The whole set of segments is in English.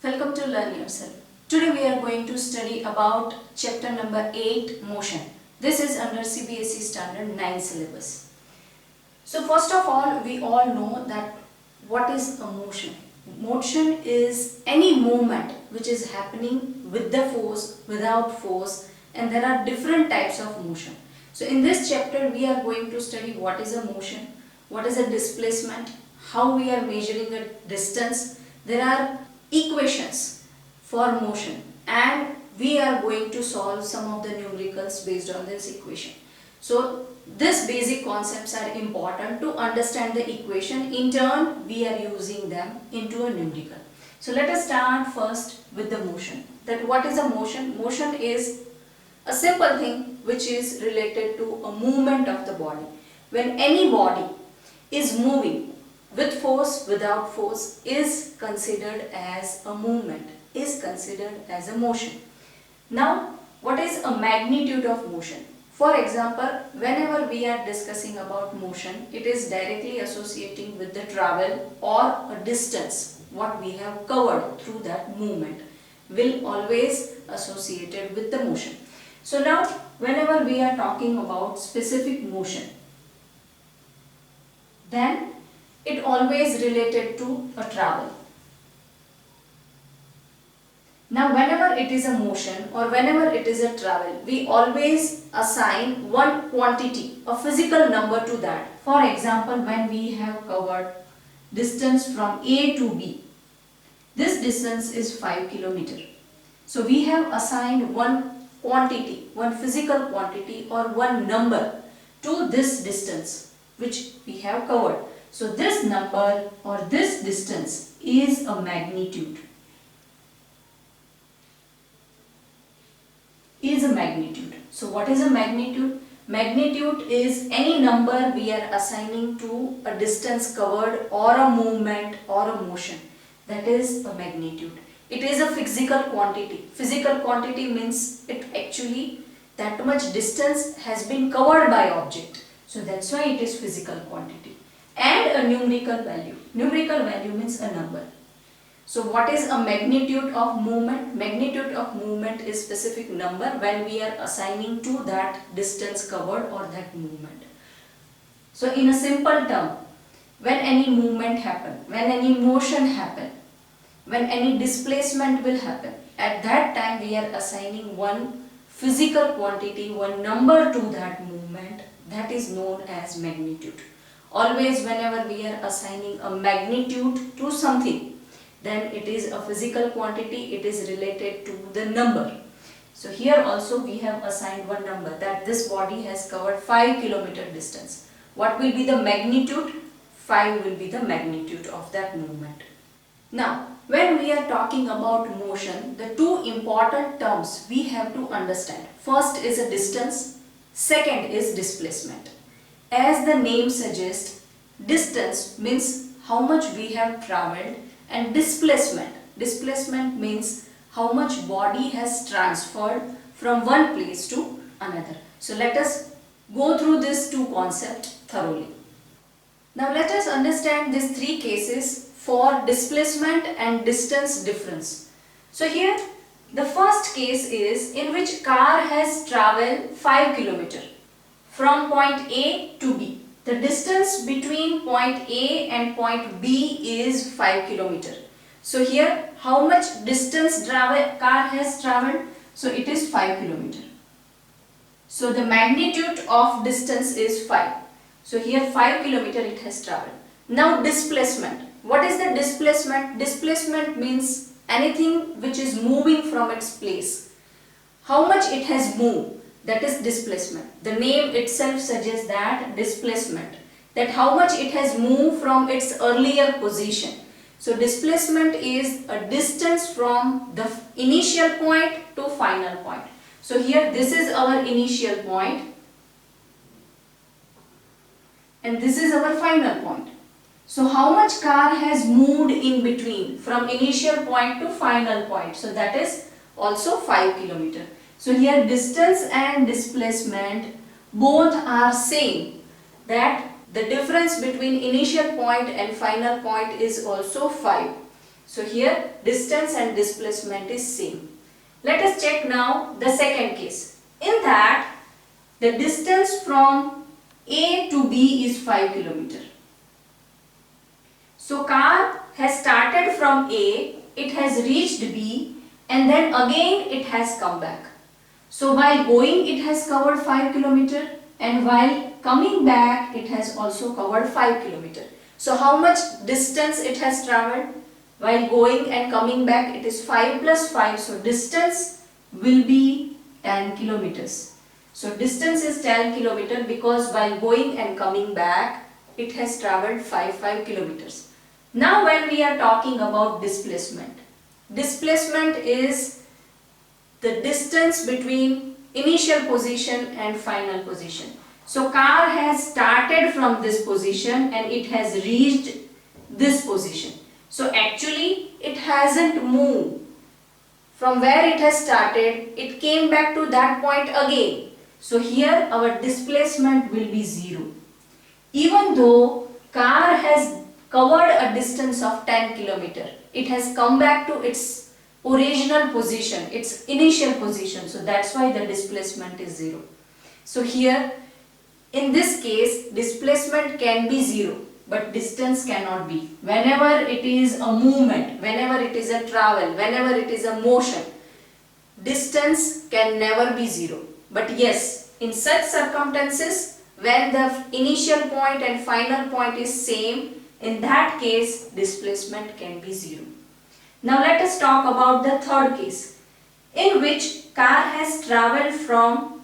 Welcome to Learn Yourself. Today we are going to study about chapter number 8, Motion. This is under CBSE Standard 9 syllabus. So first of all, we all know that what is a motion? Motion is any movement which is happening with the force, without force, and there are different types of motion. So in this chapter we are going to study what is a motion, what is a displacement, how we are measuring a distance. There are equations for motion and we are going to solve some of the numericals based on this equation. So these basic concepts are important to understand the equation. In turn, we are using them into a numerical. So let us start first with the motion. That what is a motion? Motion is a simple thing which is related to a movement of the body. When any body is moving with force, without force, is considered as a movement, is considered as a motion. Now, what is a magnitude of motion? For example, whenever we are discussing about motion, it is directly associating with the travel or a distance, what we have covered through that movement, will always associated with the motion. So now, whenever we are talking about specific motion, then it always related to a travel. Now whenever it is a motion or whenever it is a travel, we always assign one quantity, a physical number to that. For example, when we have covered distance from A to B, this distance is 5 km. So we have assigned one quantity, one physical quantity or one number to this distance which we have covered. So this number or this distance is a magnitude. Is a magnitude. So what is a magnitude? Magnitude is any number we are assigning to a distance covered or a movement or a motion. That is a magnitude. It is a physical quantity. Physical quantity means it actually that much distance has been covered by object. So that's why it is physical quantity. And a numerical value. Numerical value means a number. So what is a magnitude of movement? Magnitude of movement is specific number when we are assigning to that distance covered or that movement. So in a simple term, when any movement happen, when any motion happen, when any displacement will happen, at that time we are assigning one physical quantity, one number to that movement, that is known as magnitude. Always whenever we are assigning a magnitude to something, then it is a physical quantity, it is related to the number. So here also we have assigned one number that this body has covered 5 km distance. What will be the magnitude? 5 will be the magnitude of that movement. Now, when we are talking about motion, the two important terms we have to understand. First is a distance, second is displacement. As the name suggests, distance means how much we have travelled and displacement means how much body has transferred from one place to another. So let us go through these two concepts thoroughly. Now let us understand these three cases for displacement and distance difference. So here the first case is in which car has travelled 5 km from point A to B. The distance between point A and point B is 5 km. So here how much distance car has travelled? So it is 5 km. So the magnitude of distance is 5. So here 5 km it has travelled. Now displacement. What is the displacement? Displacement means anything which is moving from its place. How much it has moved? That is displacement. The name itself suggests that displacement. That how much it has moved from its earlier position. So displacement is a distance from the initial point to final point. So here this is our initial point and this is our final point. So how much car has moved in between from initial point to final point? So that is also 5 km. So here distance and displacement both are same, that the difference between initial point and final point is also 5. So here distance and displacement is same. Let us check now the second case. In that the distance from A to B is 5 km. So car has started from A, it has reached B, and then again it has come back. So while going it has covered 5 km, and while coming back it has also covered 5 km. So how much distance it has travelled? While going and coming back it is 5 plus 5, so distance will be 10 kilometers. So distance is 10 kilometers because while going and coming back it has travelled 5 kilometers. Now when we are talking about displacement, displacement is the distance between initial position and final position. So car has started from this position and it has reached this position. So actually it hasn't moved. From where it has started, it came back to that point again. So here our displacement will be 0. Even though car has covered a distance of 10 km, it has come back to its original position, its initial position. So that's why the displacement is 0. So here in this case displacement can be 0, but distance cannot be. Whenever it is a movement, whenever it is a travel, whenever it is a motion, distance can never be 0. But yes, in such circumstances when the initial point and final point is same, in that case displacement can be 0. Now let us talk about the third case, in which car has travelled from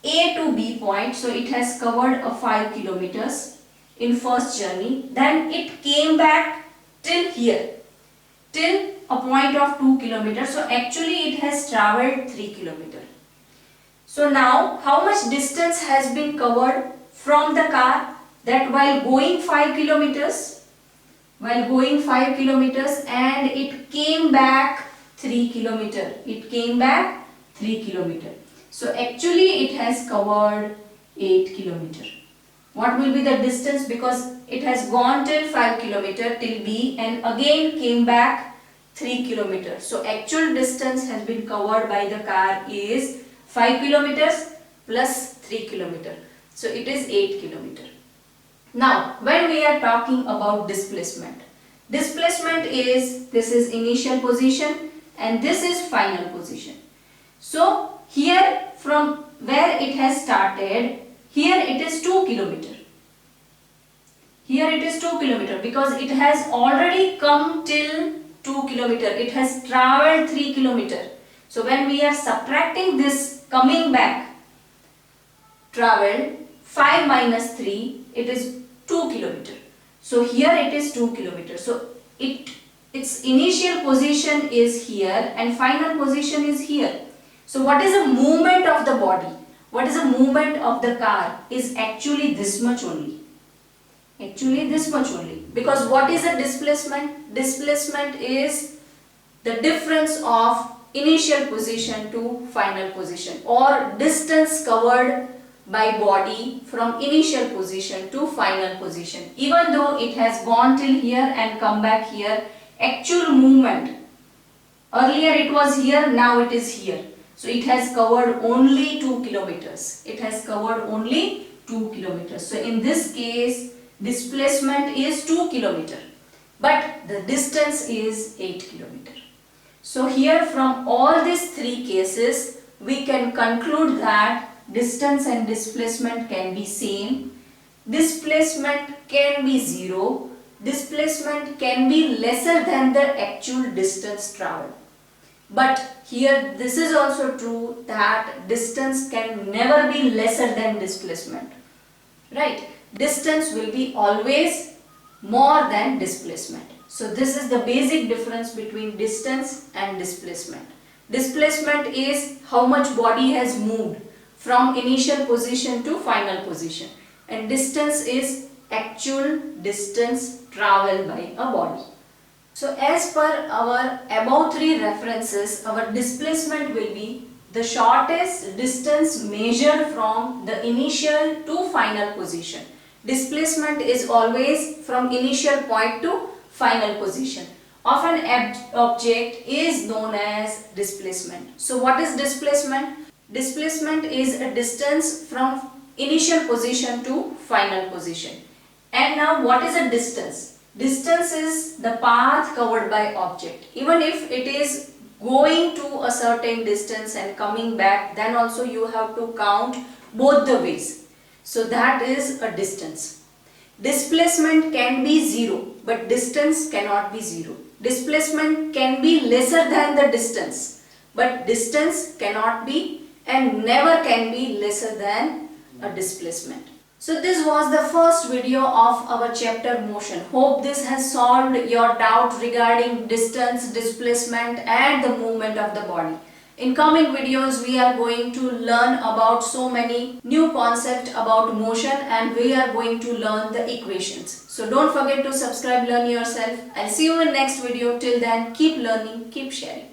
A to B point. So it has covered a 5 kilometers in first journey. Then it came back till here, till a point of 2 kilometers. So actually it has travelled 3 kilometers. So now how much distance has been covered from the car? That while going 5 kilometers, and it came back 3 kilometers. It came back 3 kilometers. So actually it has covered 8 kilometers. What will be the distance? Because it has gone till 5 kilometers till B and again came back 3 kilometers. So actual distance has been covered by the car is 5 kilometers plus 3 kilometers. So it is 8 kilometers. Now when we are talking about displacement, displacement is, this is initial position and this is final position. So here from where it has started, here it is 2 kilometers. Here it is 2 kilometers because it has already come till 2 kilometers. It has travelled 3 kilometers. So when we are subtracting this coming back travelled, 5 minus 3, it is 2 kilometers. So here it is 2 kilometers. So its initial position is here and final position is here. So what is the movement of the body? What is the movement of the car? Is actually this much only. Actually this much only. Because what is the displacement? Displacement is the difference of initial position to final position, or distance covered by body from initial position to final position. Even though it has gone till here and come back here, actual movement, earlier it was here, now it is here. So it has covered only 2 kilometers. It has covered only 2 kilometers. So in this case, displacement is 2 kilometers, but the distance is 8 kilometers. So here from all these three cases, we can conclude that distance and displacement can be same. Displacement can be 0. Displacement can be lesser than the actual distance travelled. But here this is also true that distance can never be lesser than displacement. Right? Distance will be always more than displacement. So this is the basic difference between distance and displacement. Displacement is how much body has moved from initial position to final position, and distance is actual distance travelled by a body. So as per our above three references, our displacement will be the shortest distance measured from the initial to final position. Displacement is always from initial point to final position. of an object is known as displacement. So what is displacement? Displacement is a distance from initial position to final position. And now what is a distance? Distance is the path covered by object. Even if it is going to a certain distance and coming back, then also you have to count both the ways. So that is a distance. Displacement can be 0, but distance cannot be 0. Displacement can be lesser than the distance, but distance cannot be and never can be lesser than a displacement. So this was the first video of our chapter motion. Hope this has solved your doubt regarding distance, displacement and the movement of the body. In coming videos, we are going to learn about so many new concepts about motion and we are going to learn the equations. So don't forget to subscribe, learn yourself. I'll see you in next video. Till then, keep learning, keep sharing.